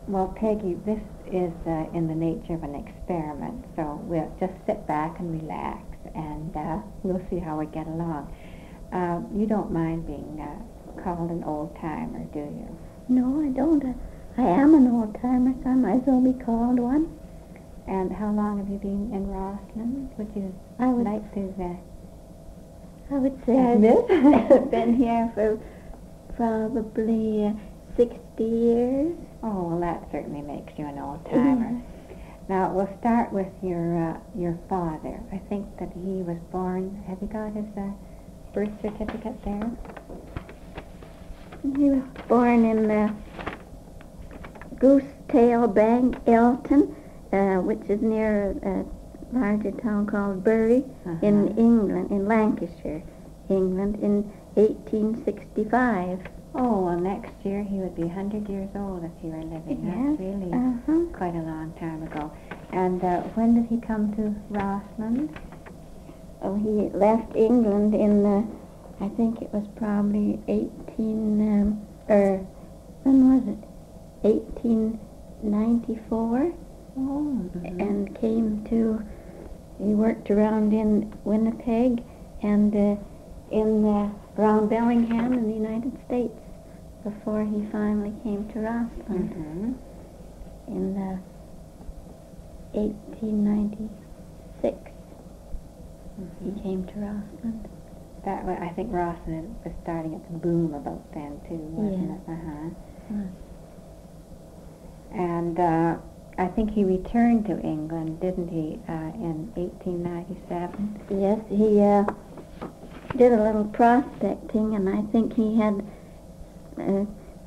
Well, Peggy, this is in the nature of an experiment, so we'll just sit back and relax, and we'll see how we get along. You don't mind being called an old-timer, do you? No, I don't. I am an old-timer, so I might as well be called one. And how long have you been in Rossland? Would you like to I would say admit? I've been here for probably 60 years. Oh, well, that certainly makes you an old-timer. Now, we'll start with your father. I think that he was born, have you got his birth certificate there? He was born in Goosetail Bank, Elton, which is near a larger town called Bury in England, in Lancashire, England, in 1865. Oh, well, next year he would be 100 years old if he were living. Yes. That's really quite a long time ago. And when did he come to Rossland? Oh, he left England in, I think it was probably when was it? 1894. Oh. And came to, he worked around in Winnipeg and around Bellingham in the United States before he finally came to Rossland in 1896. He came to Rossland. That way, I think Rossland was starting to boom about then too, wasn't it? And I think he returned to England, didn't he, in 1897? Yes, he did a little prospecting, and I think he had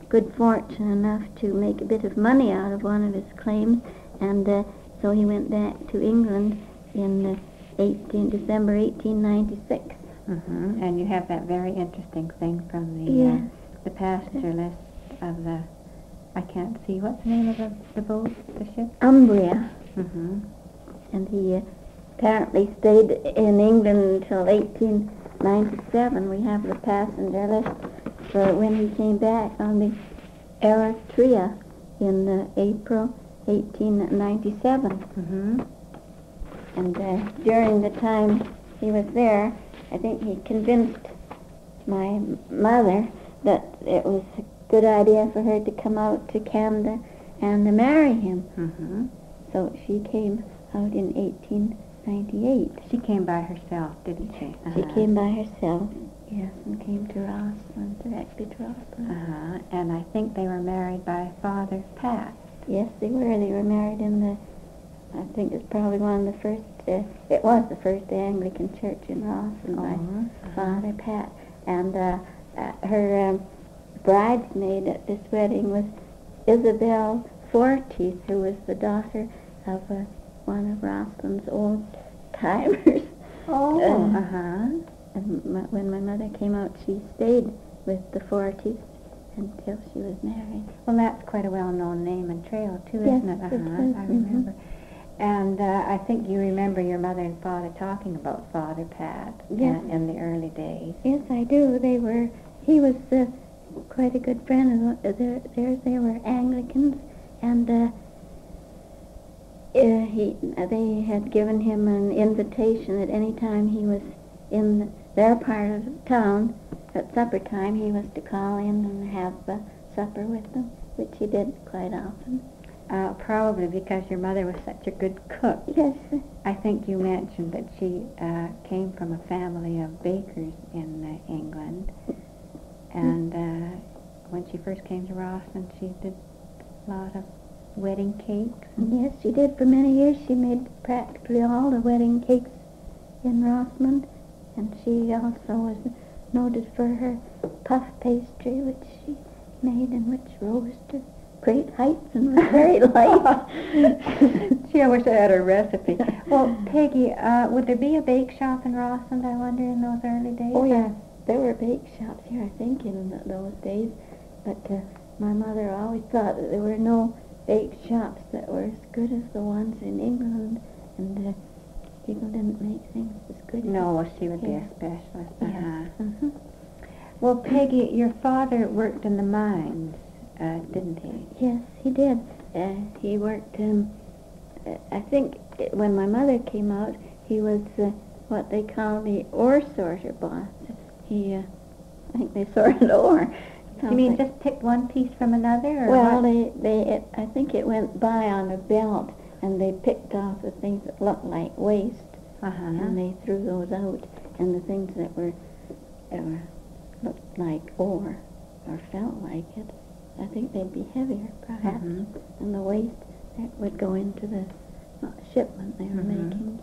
good fortune enough to make a bit of money out of one of his claims, and so he went back to England in December 1896. And you have that very interesting thing from the passenger list of the, I can't see, what's the name of the boat, the ship? Umbria. And he apparently stayed in England until 1897. We have the passenger list for when he came back on the Eritrea in April 1897. And during the time he was there, I think he convinced my mother that it was a good idea for her to come out to Canada and to marry him. So she came out in 1898. She came by herself, didn't she? She came by herself, yes, and came to Rossland, directly to Rossland. And I think they were married by Father Pat. Yes, they were. They were married in the, I think it's probably one of the first, it was the first Anglican church in Rossland by Father Pat. And her bridesmaid at this wedding was Isabel Fortis, who was the daughter of one of Rossland's old timers. And when my mother came out, she stayed with the Fortis until she was married. Well, that's quite a well-known name and trail, too, yes, isn't it? It is. I remember. And I think you remember your mother and father talking about Father Pat in the early days. Yes, I do. He was quite a good friend of theirs. They were Anglicans, and they had given him an invitation that any time he was in their part of town at supper time, he was to call in and have supper with them, which he did quite often. Probably because your mother was such a good cook. Yes. I think you mentioned that she came from a family of bakers in England, and when she first came to Rossland, she did a lot of wedding cakes. Yes, she did. For many years, she made practically all the wedding cakes in Rossland, and she also was noted for her puff pastry, which she made and which rose to great heights and was very light. Gee, I wish I had her recipe. Well, Peggy, would there be a bake shop in Rossland, I wonder, in those early days? Oh, yes. There were bake shops here, I think, in those days. But my mother always thought that there were no bake shops that were as good as the ones in England. And people didn't make things as good as No, she would be a specialist. Yes. Well, Peggy, your father worked in the mines, didn't he? Yes, he did. he worked, I think when my mother came out, he was what they call the ore sorter boss. I think they sorted ore. You mean just picked one piece from another, or well, what? I think it went by on a belt, and they picked off the things that looked like waste, and they threw those out, and the things that were looked like ore, or felt like it, I think they'd be heavier, perhaps, and the waste that would go into the shipment they were making.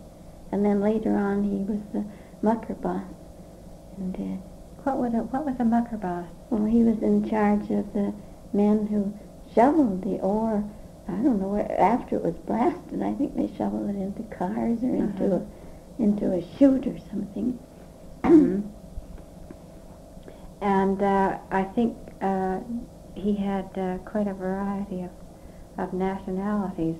And then later on, he was the mucker boss, and What was a mucker boss? well, he was in charge of the men who shoveled the ore. I don't know where, after it was blasted. I think they shoveled it into cars or into a chute or something. And I think he had quite a variety of nationalities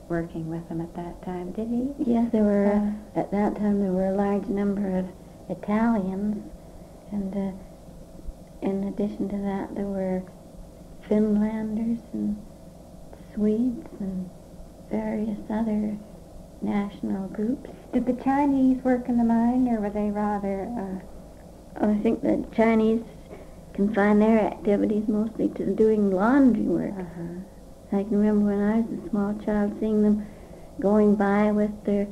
working with him at that time, did he? Yes, there were at that time there were a large number of Italians. And in addition to that, there were Finlanders and Swedes and various other national groups. Did the Chinese work in the mine, or were they rather... I think the Chinese confined their activities mostly to doing laundry work. I can remember when I was a small child seeing them going by with their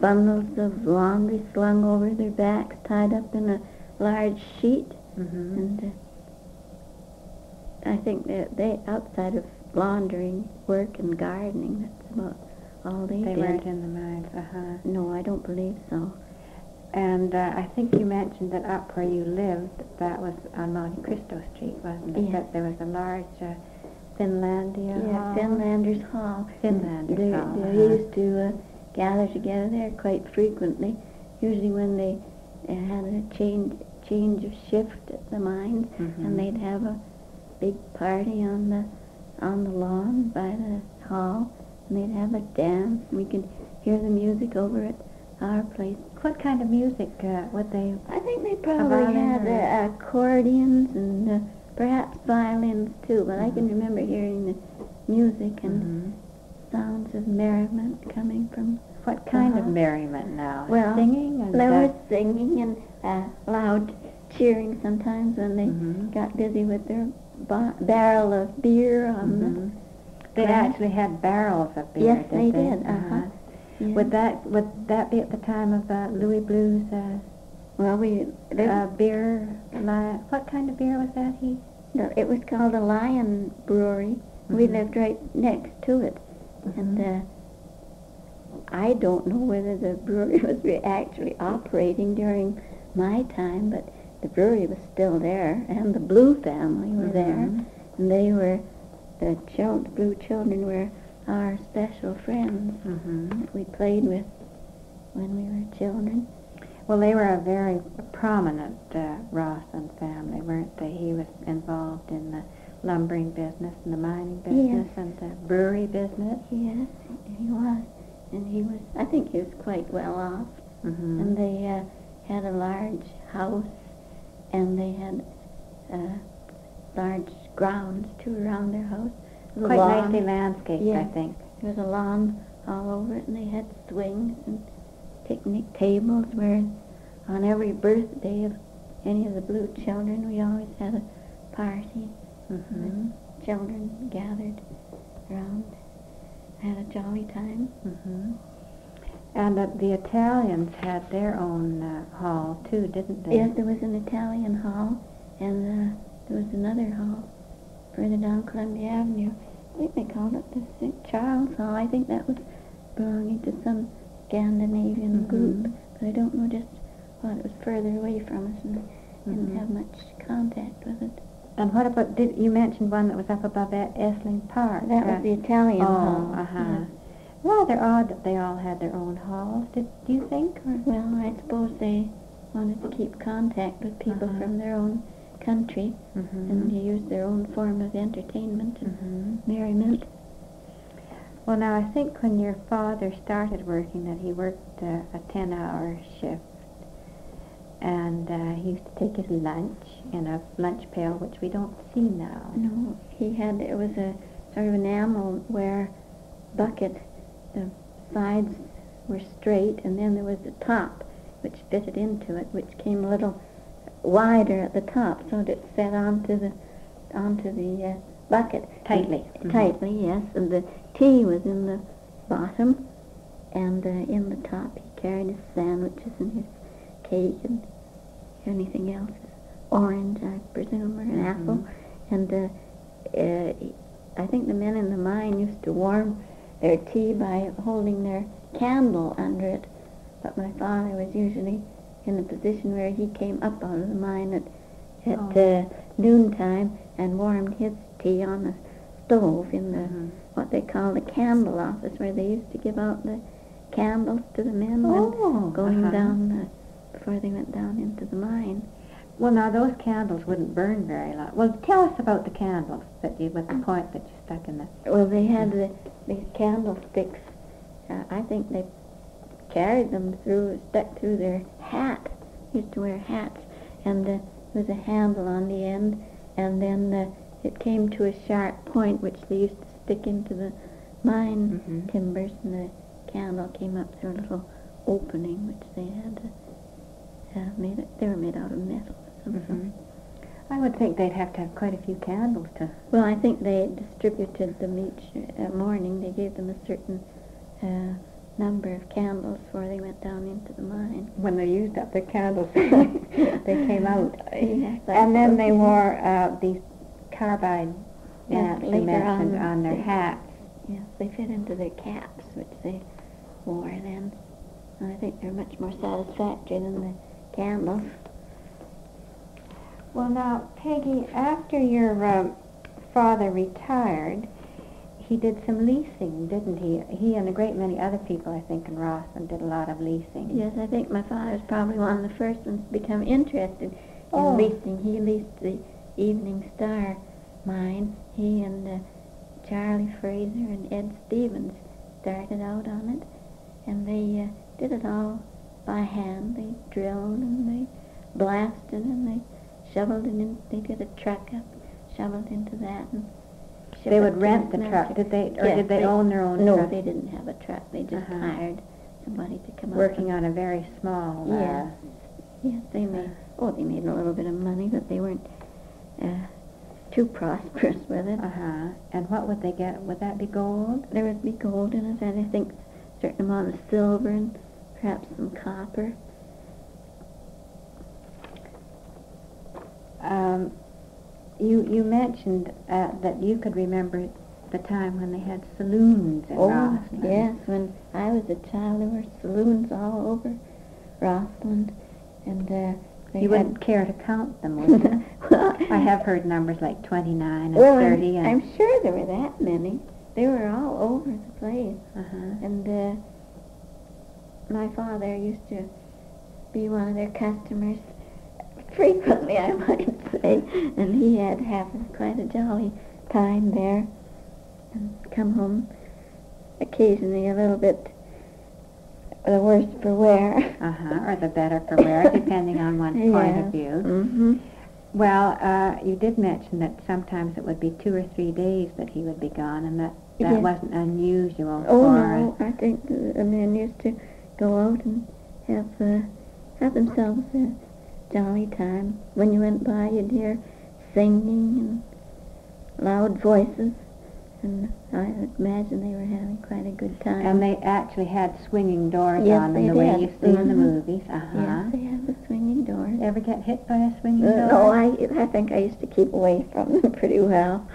bundles of laundry slung over their backs, tied up in a large sheet, and I think that they, outside of laundering work and gardening, that's about all they did. They weren't in the mines, No, I don't believe so. And I think you mentioned that up where you lived, that was on Monte Cristo Street, wasn't it? Yes. That there was a large Finlandia hall? Finlanders Hall. Finlanders Hall, They used to gather together there quite frequently, usually when they had a change of shift at the mines, and they'd have a big party on the lawn by the hall, and they'd have a dance. We could hear the music over at our place. What kind of music would they... I think they probably had accordions and perhaps violins too, but I can remember hearing the music and sounds of merriment coming from... What kind of merriment now? Well, singing? And there was singing and loud cheering sometimes when they got busy with their barrel of beer on the... They actually had barrels of beer, yes, they did. Yeah. Yes. Would that be at the time of Louis Blue's well, beer? What kind of beer was that? It was called a Lion Brewery. We lived right next to it, and I don't know whether the brewery was actually operating during my time, but the brewery was still there, and the Blue family were there, and they were the Blue children were our special friends that we played with when we were children. Well, they were a very prominent Rossland family, weren't they? He was involved in the lumbering business and the mining business and the brewery business. Yes, he was. And he was, I think he was quite well off. And they had a large house, and they had large grounds too around their house. Quite nicely landscaped, I think. There was a lawn all over it, and they had swings and picnic tables where on every birthday of any of the Blue children, we always had a party. And the children gathered around, had a jolly time. And the Italians had their own hall too, didn't they? Yes, there was an Italian hall, and there was another hall further down Columbia Avenue. I think they called it the St. Charles Hall. I think that was belonging to some Scandinavian group, but I don't know just what. It was further away from us, and I didn't have much contact with it. And what about, you mentioned one that was up above Essling Park. That was the Italian hall. Yes. Rather odd that they all had their own halls, do you think? Or? Well, I suppose they wanted to keep contact with people from their own country, and to use their own form of entertainment and merriment. Well, now, I think when your father started working that he worked a 10-hour shift, and he used to take his lunch in a lunch pail, which we don't see now. No, it was a sort of enamelware bucket. The sides were straight, and then there was the top, which fitted into it, which came a little wider at the top, so that it set onto the bucket. Tightly. Tightly, yes. And the tea was in the bottom, and in the top he carried his sandwiches and his cake and anything else. Orange, I presume, or an apple. And I think the men in the mine used to warm their tea by holding their candle under it. But my father was usually in a position where he came up out of the mine at noontime and warmed his tea on the stove in the what they call the candle office, where they used to give out the candles to the men when going down before they went down into the mine. Well, now those candles wouldn't burn very long. Well, tell us about the candles that you, with the point that you stuck in the... Well, they had these candlesticks. I think they carried them stuck through their hat. Used to wear hats, and there was a handle on the end, and then it came to a sharp point which they used to stick into the mine timbers, and the candle came up through a little opening which they had made. They were made out of metal. I would think they'd have to have quite a few candles to... Well, I think they distributed them each morning. They gave them a certain number of candles before they went down into the mine. When they used up their candles, they came out. Yes, and then they wore these carbide lamps you later mentioned on their hats. Yes, they fit into their caps, which they wore then. And I think they're much more satisfactory than the candles. Well, now, Peggy, after your father retired, he did some leasing, didn't he? He and a great many other people, I think, in Rossland did a lot of leasing. Yes, I think my father was probably one of the first ones to become interested in leasing. He leased the Evening Star mine. He and Charlie Fraser and Ed Stevens started out on it, and they did it all by hand. They drilled and they blasted and they shoveled it in. They did a truck up, shoveled into that, and they would rent the truck, did they, or yes, did they own their own truck? No, they didn't have a truck. They just hired somebody to come up. Working on a very small... Yes, they made. They made a little bit of money, but they weren't too prosperous with it. And what would they get? Would that be gold? There would be gold in it, and I think a certain amount of silver and perhaps some copper. You mentioned that you could remember the time when they had saloons in Rossland. Yes, when I was a child, there were saloons all over Rossland, and you wouldn't care to count them, would you? Well, I have heard numbers like 29 and 30. And I'm sure there were that many. They were all over the place. And my father used to be one of their customers frequently, I might say, and he had quite a jolly time there, and come home occasionally a little bit the worse for wear. Or the better for wear, depending on one's point of view. Well, you did mention that sometimes it would be 2 or 3 days that he would be gone, and that wasn't unusual. No, I think the men used to go out and have themselves a jolly time. When you went by, you'd hear singing and loud voices, and I would imagine they were having quite a good time. And they actually had swinging doors on them, the way you see in the movies. Yes, they had the swinging doors. Ever get hit by a swinging door? No, I think I used to keep away from them pretty well.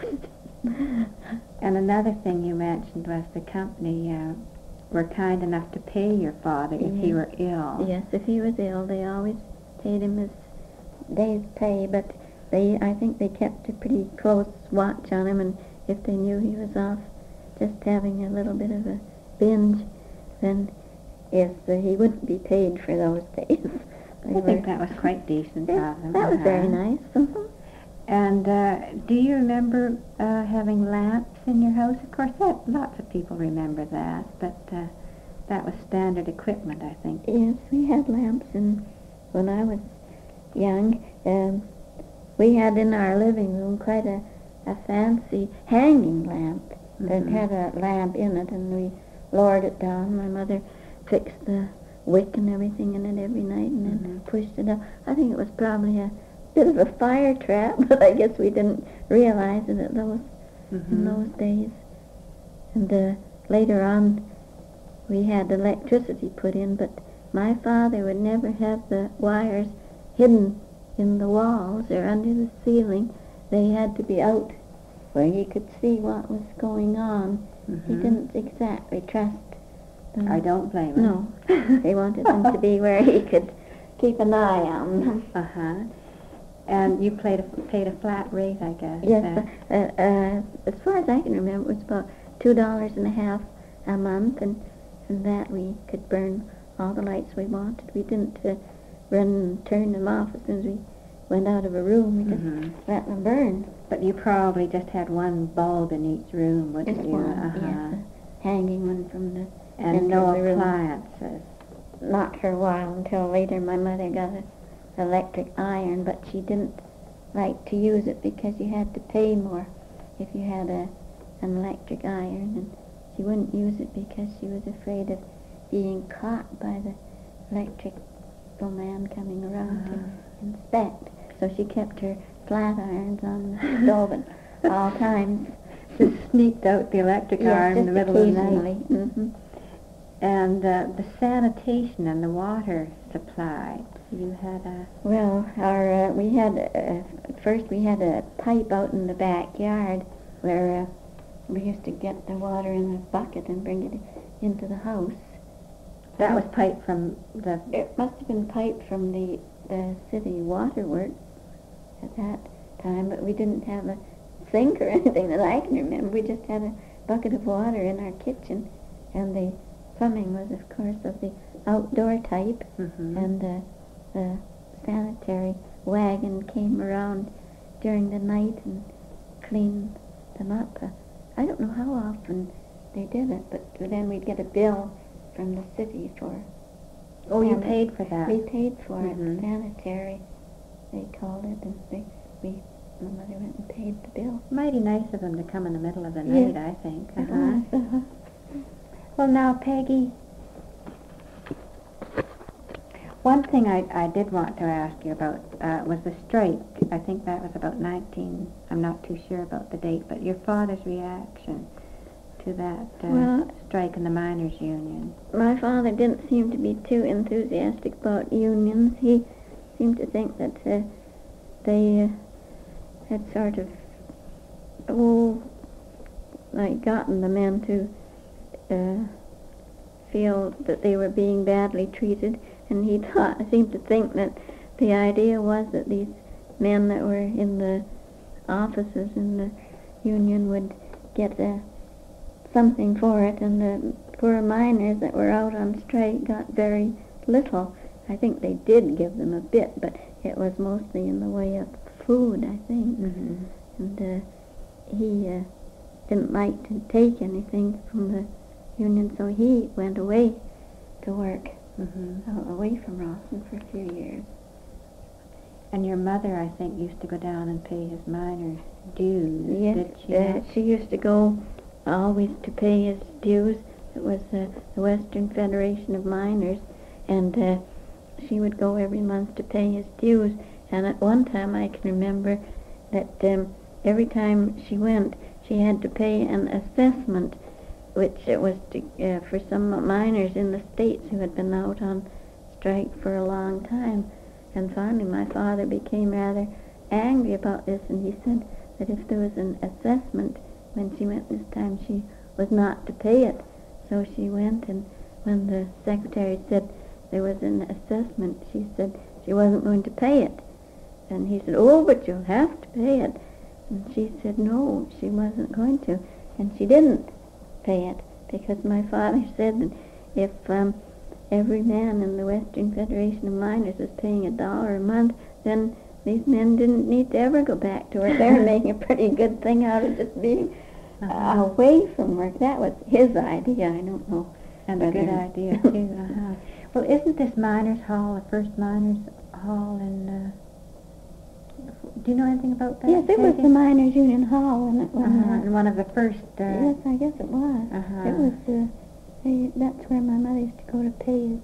And another thing you mentioned was the company were kind enough to pay your father if he were ill. Yes, if he was ill, they always paid him his day's pay, but I think they kept a pretty close watch on him, and if they knew he was off just having a little bit of a binge, then yes, he wouldn't be paid for those days. I think that was quite decent of them. That was very nice. And do you remember having lamps in your house? Of course, lots of people remember that, but that was standard equipment, I think. Yes, we had lamps, and when I was young, we had in our living room quite a a fancy hanging lamp that had a lamp in it, and we lowered it down. My mother fixed the wick and everything in it every night and then pushed it up. I think it was probably a bit of a fire trap, but I guess we didn't realize it at in those days. And later on, we had electricity put in, but my father would never have the wires hidden in the walls or under the ceiling. They had to be out where he could see what was going on. He didn't exactly trust them. I don't blame him. No. They wanted them to be where he could keep an eye on them. And you paid a flat rate, I guess. Yes. As far as I can remember, it was about $2.50 a month, and that we could burn all the lights we wanted. We didn't run and turn them off as soon as we went out of a room. We just let them burn. But you probably just had one bulb in each room, wouldn't Just you? one, yes, a hanging one from the And center no of the room. appliances. Not for a while, until later my mother got an electric iron, but she didn't like to use it because you had to pay more if you had an electric iron, and she wouldn't use it because she was afraid of being caught by the electrical man coming around to inspect. So she kept her flat irons on the stove at all times. Just sneaked out the electric iron in the middle of the night. And the sanitation and the water supply, you had a... Well, we had, first we had a pipe out in the backyard where we used to get the water in a bucket and bring it into the house. That was piped from the... It must have been piped from the city waterworks at that time, but we didn't have a sink or anything that I can remember. We just had a bucket of water in our kitchen, and the plumbing was, of course, of the outdoor type, and the sanitary wagon came around during the night and cleaned them up. I don't know how often they did it, but then we'd get a bill from the city for... Oh, you paid for that? We paid for it, sanitary, they called it, and my mother went and paid the bill. Mighty nice of them to come in the middle of the night, I think. Yes. Well, now, Peggy, one thing I did want to ask you about was the strike. I think that was about I'm not too sure about the date, but your father's reaction to that strike in the miners' union. My father didn't seem to be too enthusiastic about unions. He seemed to think that they had sort of, gotten the men to feel that they were being badly treated, and he seemed to think that the idea was that these men that were in the offices in the union would get something for it, and the poor miners that were out on strike got very little. I think they did give them a bit, but it was mostly in the way of food, I think. And he didn't like to take anything from the union, so he went away to work away from Rossland for a few years. And your mother, I think, used to go down and pay his miners' dues, Yes, did she? she used to go always to pay his dues. It was the Western Federation of Miners, and she would go every month to pay his dues. And at one time I can remember that every time she went, she had to pay an assessment, which it was for some miners in the States who had been out on strike for a long time. And finally my father became rather angry about this, and he said that if there was an assessment when she went this time, she was not to pay it. So she went, and when the secretary said there was an assessment, she said she wasn't going to pay it. And he said, "Oh, but you'll have to pay it." And she said no, she wasn't going to. And she didn't pay it, because my father said that if every man in the Western Federation of Miners was paying $1 a month, then these men didn't need to ever go back to work. They were making a pretty good thing out of just being away from work. That was his idea, I don't know. And a good idea, too. Well, isn't this Miners' Hall the first Miners' Hall in Do you know anything about that? Yes, it was Peggy? the Miners' Union Hall, and it was. And one of the first. Yes, I guess it was. It was. That's where my mother used to go to pay his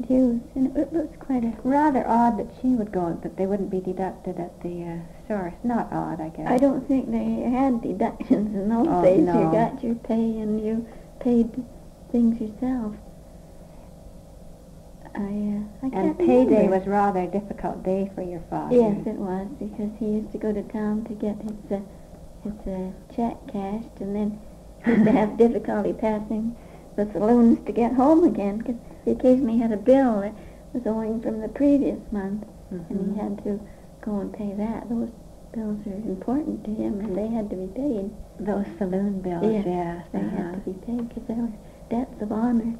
dues, and it was quite a. Rather odd that she would go, that they wouldn't be deducted at the source. Not odd, I guess. I don't think they had deductions in those Oh, days. no. You got your pay and you paid things yourself. I can't And payday remember. was rather a difficult day for your father. Yes, it was, because he used to go to town to get his check cashed, and then he used to have difficulty passing the saloons to get home again, because he occasionally had a bill that was owing from the previous month, and he had to go and pay that. Those bills are important to him, and they had to be paid. Those saloon bills, yes. They had to be paid, because they were debts of honor.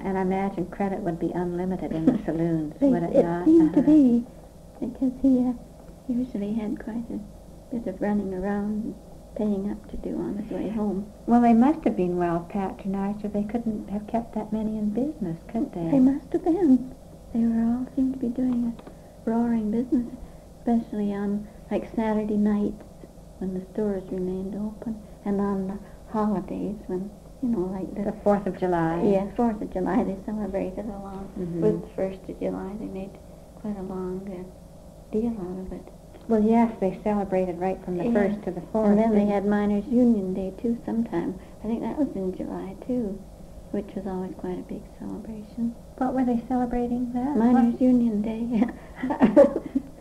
And I imagine credit would be unlimited in the saloons, would it not? It seemed to be, because he usually had quite a bit of running around and paying up to do on his way home. Well, they must have been well patronized, or they couldn't have kept that many in business, could they? They must have been. They were all seemed to be doing a roaring business, especially on, like, Saturday nights when the stores remained open, and on the holidays when, you know, like The 4th of July. Yes, 4th of July, they celebrated along with the 1st of July. They made quite a long deal out of it. Well, yes, they celebrated right from the 1st to the 4th. And then they had Miners' Union Day, too, sometime. I think that was in July, too, which was always quite a big celebration. What were they celebrating then? Miners' Union Day.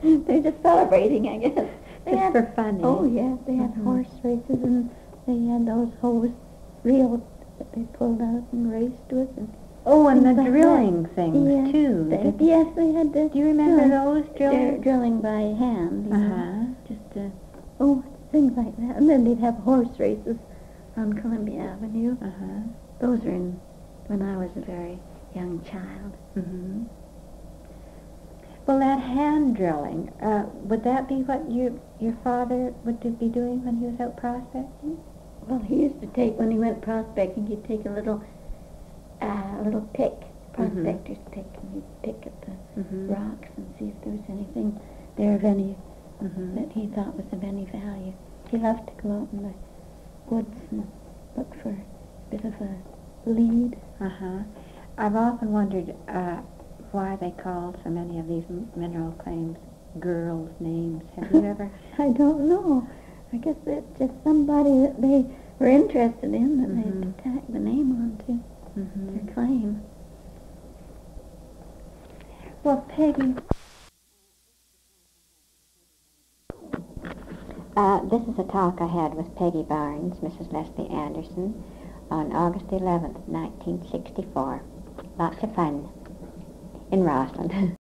They're just celebrating, I guess. Just for fun, eh? Oh, yes, they had horse races, and they had those hose reels that they pulled out and raced with. And and the like drilling things, too. Yes, they had the... Do you remember those drilling? Drilling by hand, you know, just, things like that. And then they'd have horse races on Columbia Avenue. Those were when I was a very young child. Well, that hand drilling, would that be what your father would be doing when he was out prospecting? Well, he used to take, when he went prospecting, he'd take a little pick, prospector's pick, and he'd pick at the rocks and see if there was anything there of any that he thought was of any value. He loved to go out in the woods and look for a bit of a lead. I've often wondered why they called so many of these mineral claims girls' names. Have you ever? I don't know. I guess it's just somebody that they were interested in that they'd tack the name onto their claim. Well, Peggy, this is a talk I had with Peggy Barnes, Mrs. Leslie Anderson, on August 11th, 1964. Lots of fun in Rossland.